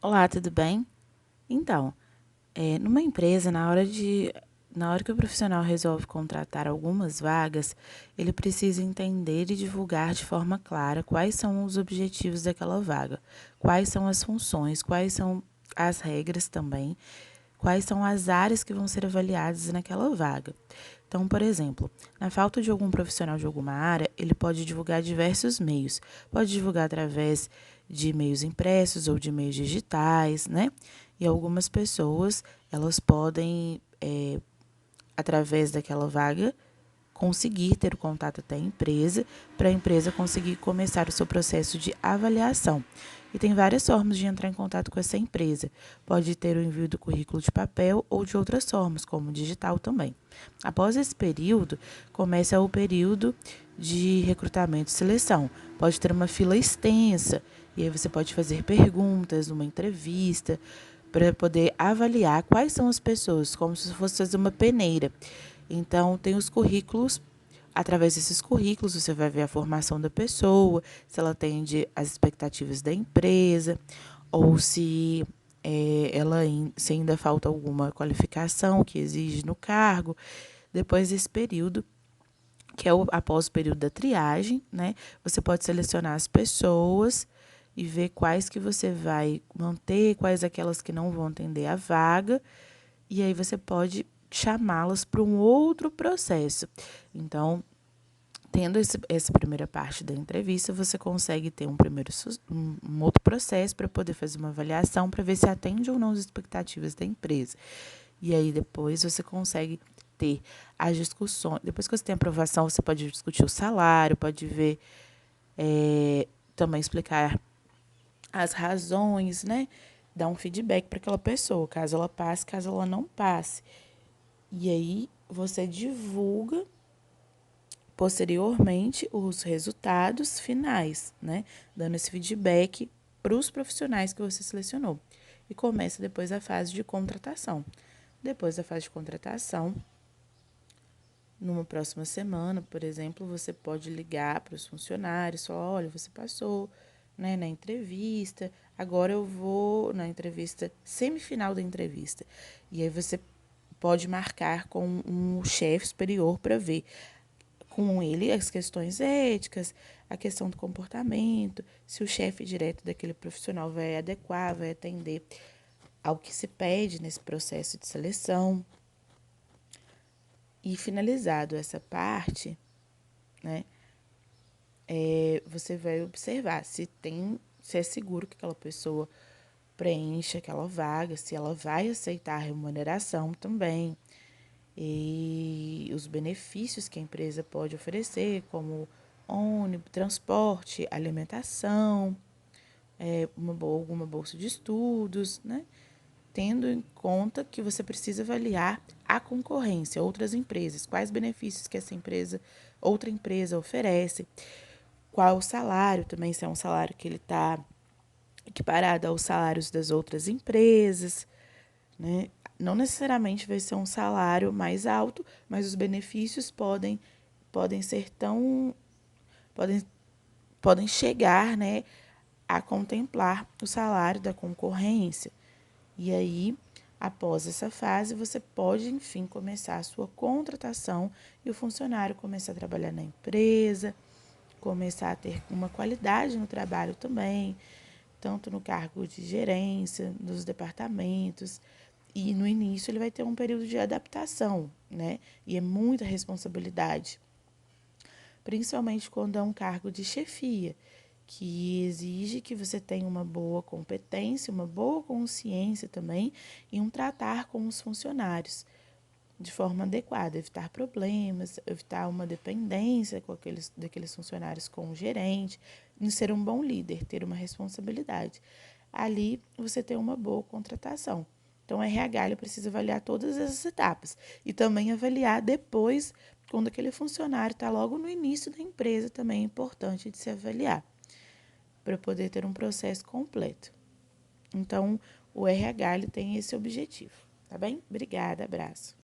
Olá, tudo bem? Então, numa empresa, na hora que o profissional resolve contratar algumas vagas, ele precisa entender e divulgar de forma clara quais são os objetivos daquela vaga, quais são as funções, quais são as regras também, quais são as áreas que vão ser avaliadas naquela vaga. Então, por exemplo, na falta de algum profissional de alguma área, ele pode divulgar diversos meios. Pode divulgar através de meios impressos ou de meios digitais, né? E algumas pessoas, elas podem, através daquela vaga, conseguir ter o contato até a empresa, para a empresa conseguir começar o seu processo de avaliação. E tem várias formas de entrar em contato com essa empresa. Pode ter o envio do currículo de papel ou de outras formas, como digital também. Após esse período, começa o período de recrutamento e seleção. Pode ter uma fila extensa, e aí você pode fazer perguntas, uma entrevista, para poder avaliar quais são as pessoas, como se fosse fazer uma peneira. Então, tem os currículos. Através desses currículos, você vai ver a formação da pessoa, se ela atende às expectativas da empresa, ou se se ainda falta alguma qualificação que exige no cargo. Depois desse período, que é após o período da triagem, né? Você pode selecionar as pessoas e ver quais que você vai manter, quais aquelas que não vão atender a vaga, e aí você pode chamá-las para um outro processo. Então, tendo essa primeira parte da entrevista, você consegue ter um outro processo para poder fazer uma avaliação para ver se atende ou não as expectativas da empresa. E aí depois você consegue ter as discussões. Depois que você tem aprovação, você pode discutir o salário, pode ver, também explicar as razões, né? Dar um feedback para aquela pessoa, caso ela passe, caso ela não passe. E aí você divulga posteriormente os resultados finais, né? Dando esse feedback para os profissionais que você selecionou. E começa depois a fase de contratação. Depois da fase de contratação, numa próxima semana, por exemplo, você pode ligar para os funcionários, falar, olha, você passou, né, na entrevista, agora eu vou na entrevista, semifinal da entrevista. E aí você pode marcar com um chefe superior para ver com ele as questões éticas, a questão do comportamento, se o chefe direto daquele profissional vai adequar, vai atender ao que se pede nesse processo de seleção. E finalizado essa parte, né, você vai observar se é seguro que aquela pessoa preencha aquela vaga, se ela vai aceitar a remuneração também, e os benefícios que a empresa pode oferecer, como ônibus, transporte, alimentação, alguma bolsa de estudos, né? Tendo em conta que você precisa avaliar a concorrência, outras empresas, quais benefícios que outra empresa oferece, qual o salário também, se é um salário que ele está equiparado aos salários das outras empresas, né? Não necessariamente vai ser um salário mais alto, mas os benefícios podem ser tão podem, podem chegar, né, a contemplar o salário da concorrência. E aí, após essa fase, você pode, enfim, começar a sua contratação e o funcionário começar a trabalhar na empresa, começar a ter uma qualidade no trabalho também, tanto no cargo de gerência, nos departamentos. E no início ele vai ter um período de adaptação, né? E é muita responsabilidade, principalmente quando é um cargo de chefia, que exige que você tenha uma boa competência, uma boa consciência também e um tratar com os funcionários de forma adequada, evitar problemas, evitar uma dependência daqueles funcionários com o gerente, e ser um bom líder, ter uma responsabilidade. Ali você tem uma boa contratação. Então, o RH ele precisa avaliar todas essas etapas e também avaliar depois, quando aquele funcionário está logo no início da empresa, também é importante de se avaliar, para poder ter um processo completo. Então, o RH ele tem esse objetivo, tá bem? Obrigada, abraço.